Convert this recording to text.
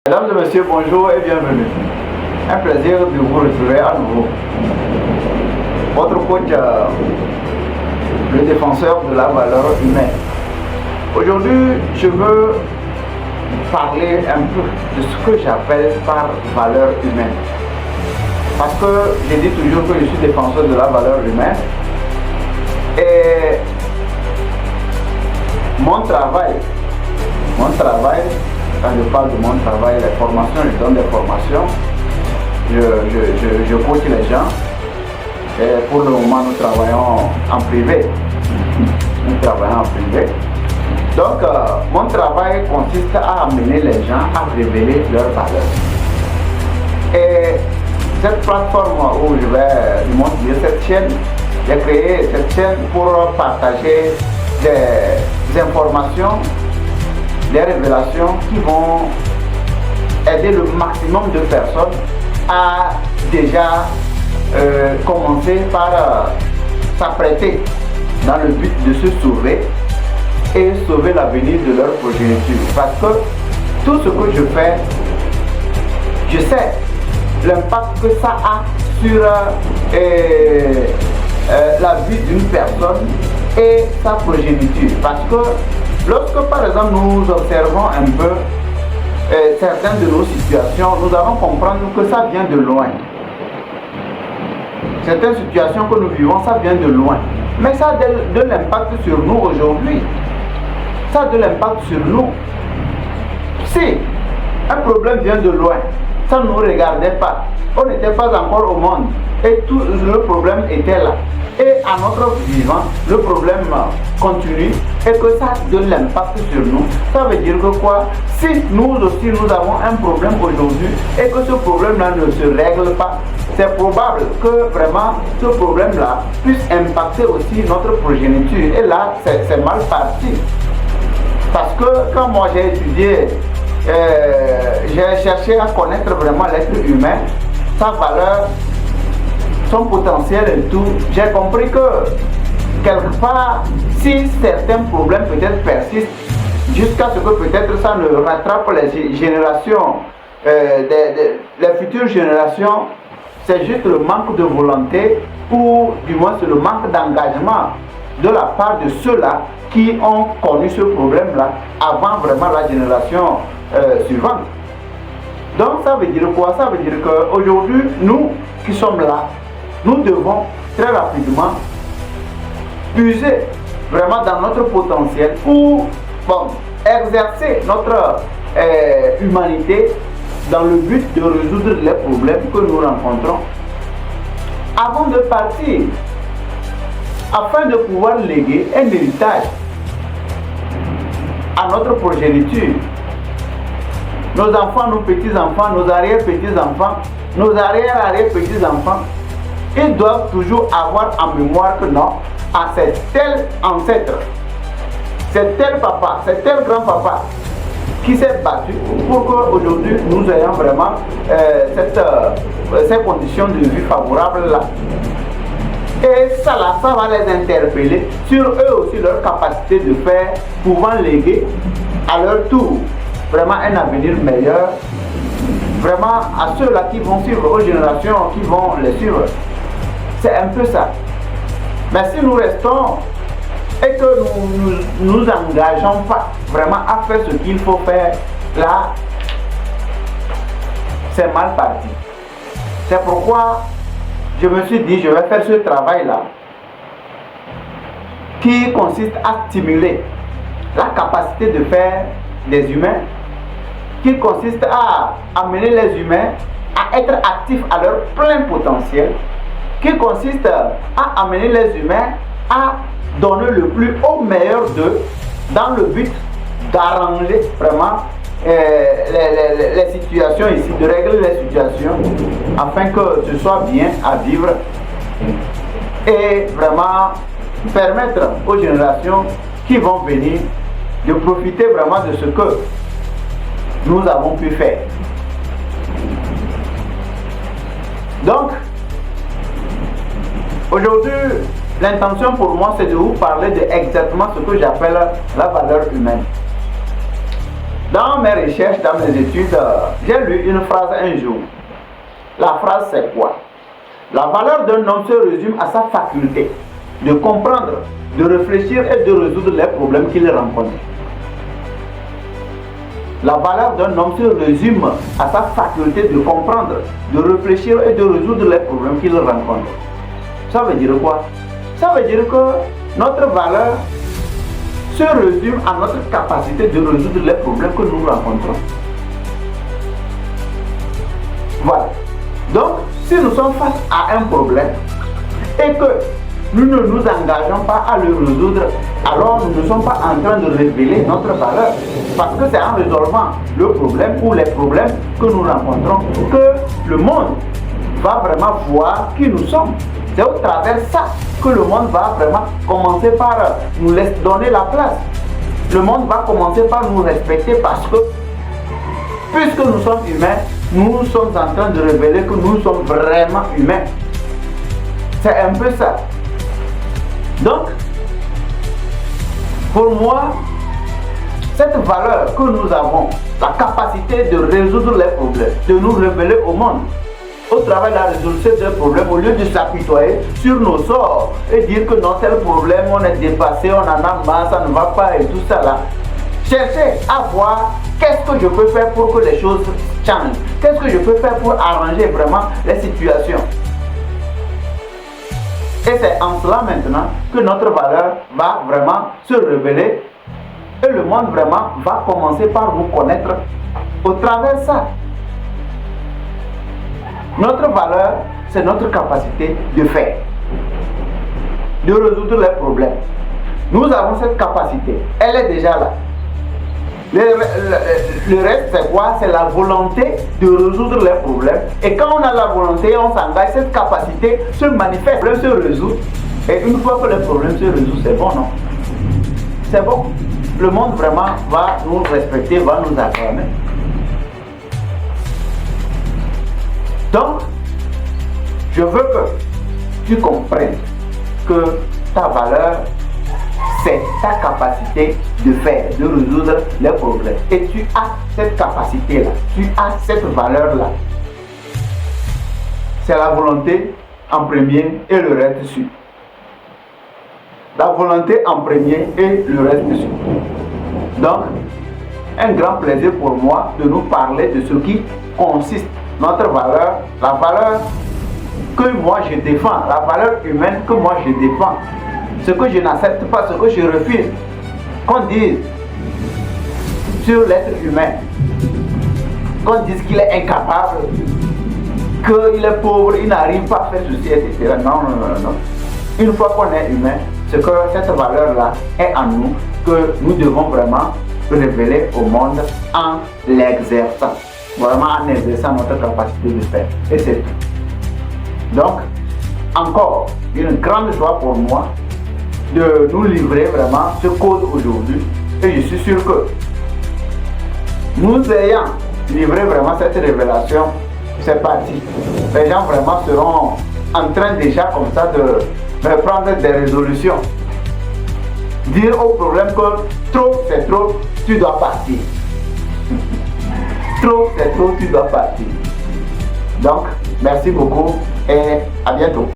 Mesdames et messieurs, bonjour et bienvenue. Un plaisir de vous retrouver à nouveau. Votre coach, le défenseur de la valeur humaine. Aujourd'hui, je veux parler un peu de ce que j'appelle par valeur humaine. Parce que je dis toujours que je suis défenseur de la valeur humaine. Et mon travail, quand je parle de mon travail, les formations, je donne des formations, je coach les gens. Et pour le moment, nous travaillons en privé. Donc, mon travail consiste à amener les gens à révéler leurs valeurs. Et cette plateforme où je vais du monde dire cette chaîne, j'ai créé cette chaîne pour partager des informations, des révélations qui vont aider le maximum de personnes à déjà commencer par s'apprêter dans le but de se sauver et sauver l'avenir de leur progéniture. Parce que tout ce que je fais, je sais l'impact que ça a sur la vie d'une personne et sa progéniture. Parce que lorsque par exemple nous observons un peu certaines de nos situations, nous allons comprendre que ça vient de loin. Certaines situations que nous vivons, ça vient de loin. Mais ça a de l'impact sur nous aujourd'hui. Ça a de l'impact sur nous. Si un problème vient de loin, ça ne nous regardait pas. On n'était pas encore au monde. Et tout le problème était là. Et à notre vivant, le problème continue et que ça a de l'impact sur nous. Ça veut dire que quoi? Si nous aussi nous avons un problème aujourd'hui et que ce problème-là ne se règle pas, c'est probable que vraiment ce problème-là puisse impacter aussi notre progéniture. Et là, c'est mal parti. Parce que quand moi j'ai étudié, j'ai cherché à connaître vraiment l'être humain, sa valeur, son potentiel et tout, j'ai compris que quelque part, si certains problèmes peut-être persistent, jusqu'à ce que peut-être ça ne rattrape les générations, les futures générations, c'est juste le manque de volonté ou du moins c'est le manque d'engagement de la part de ceux-là qui ont connu ce problème-là avant vraiment la génération suivante. Donc ça veut dire quoi? Ça veut dire qu'aujourd'hui, nous qui sommes là, nous devons très rapidement puiser vraiment dans notre potentiel pour exercer notre humanité dans le but de résoudre les problèmes que nous rencontrons avant de partir, afin de pouvoir léguer un héritage à notre progéniture. Nos enfants, nos petits-enfants, nos arrière-petits-enfants, nos arrière-arrière-petits-enfants, ils doivent toujours avoir en mémoire que non, c'est tel ancêtre, c'est tel papa, c'est tel grand-papa qui s'est battu pour qu'aujourd'hui nous ayons vraiment ces conditions de vie favorables là. Et ça va les interpeller sur eux aussi leur capacité de faire, pouvant léguer à leur tour vraiment un avenir meilleur, vraiment à ceux-là qui vont suivre, aux générations qui vont les suivre. C'est un peu ça. Mais si nous restons et que nous engageons pas vraiment à faire ce qu'il faut faire, là, c'est mal parti. C'est pourquoi je me suis dit, je vais faire ce travail-là qui consiste à stimuler la capacité de faire des humains, qui consiste à amener les humains à être actifs à leur plein potentiel, qui consiste à amener les humains à donner le plus haut meilleur d'eux dans le but d'arranger vraiment les situations ici, de régler les situations afin que ce soit bien à vivre et vraiment permettre aux générations qui vont venir de profiter vraiment de ce que nous avons pu faire. Donc, aujourd'hui, l'intention pour moi, c'est de vous parler de exactement ce que j'appelle la valeur humaine. La valeur humaine, c'est quoi? La valeur humaine, c'est vraiment la capacité de faire des humains, qui consiste à amener les humains à être actifs à leur plein potentiel, qui consiste à amener les humains à donner le plus haut meilleur d'eux dans le but d'arranger vraiment les situations ici, de régler les situations afin que ce soit bien à vivre et vraiment permettre aux générations qui vont venir de profiter vraiment de ce que nous avons pu faire. Donc, aujourd'hui, l'intention pour moi, c'est de vous parler de exactement ce que j'appelle la valeur humaine. Dans mes recherches, dans mes études, j'ai lu une phrase un jour. La phrase c'est quoi? La valeur d'un homme se résume à sa faculté de comprendre, de réfléchir et de résoudre les problèmes qu'il rencontre. La valeur d'un homme se résume à sa faculté de comprendre, de réfléchir et de résoudre les problèmes qu'il rencontre. Ça veut dire quoi? Ça veut dire que notre valeur se résume à notre capacité de résoudre les problèmes que nous rencontrons. Voilà. Donc, si nous sommes face à un problème et que nous ne nous engageons pas à le résoudre, alors nous ne sommes pas en train de révéler notre valeur. Parce que c'est en résolvant le problème ou les problèmes que nous rencontrons que le monde va vraiment voir qui nous sommes. C'est au travers de ça que le monde va vraiment commencer par nous laisser donner la place. Le monde va commencer par nous respecter parce que, puisque nous sommes humains, nous sommes en train de révéler que nous sommes vraiment humains. C'est un peu ça. Donc, pour moi, cette valeur que nous avons, la capacité de résoudre les problèmes, de nous révéler au monde, au travers de la résolution des problèmes, au lieu de s'apitoyer sur nos sorts et dire que non, tel problème, on est dépassé, on en a marre, ça ne va pas et tout ça là. Cherchez à voir qu'est-ce que je peux faire pour que les choses changent. Qu'est-ce que je peux faire pour arranger vraiment les situations. Et c'est en cela maintenant que notre valeur va vraiment se révéler et le monde vraiment va commencer par nous connaître au travers de ça. Notre valeur, c'est notre capacité de faire, de résoudre les problèmes. Nous avons cette capacité, elle est déjà là. Le reste, c'est quoi? C'est la volonté de résoudre les problèmes. Et quand on a la volonté, on s'engage, cette capacité se manifeste, le problème se résout. Et une fois que le problème se résout, c'est bon, non? C'est bon. Le monde vraiment va nous respecter, va nous acclamer. Donc, je veux que tu comprennes que ta valeur, c'est ta capacité de faire, de résoudre les problèmes. Et tu as cette capacité-là, tu as cette valeur-là. C'est la volonté en premier et le reste suit. La volonté en premier et le reste suit. Donc, un grand plaisir pour moi de nous parler de ce qui consiste notre valeur, la valeur que moi je défends, la valeur humaine que moi je défends. Ce que je n'accepte pas, ce que je refuse, qu'on dise sur l'être humain, qu'on dise qu'il est incapable, qu'il est pauvre, il n'arrive pas à faire ceci, etc. Non. Une fois qu'on est humain, c'est que cette valeur-là est en nous, que nous devons vraiment révéler au monde en l'exerçant, vraiment en exerçant notre capacité de faire. Et c'est tout. Donc, encore une grande joie pour moi de nous livrer vraiment ce code aujourd'hui. Et je suis sûr que nous ayant livré vraiment cette révélation, c'est parti. Les gens vraiment seront en train déjà comme ça de prendre des résolutions. Dire au problème que trop c'est trop, tu dois partir. Trop c'est trop, tu dois partir. Donc, merci beaucoup et à bientôt.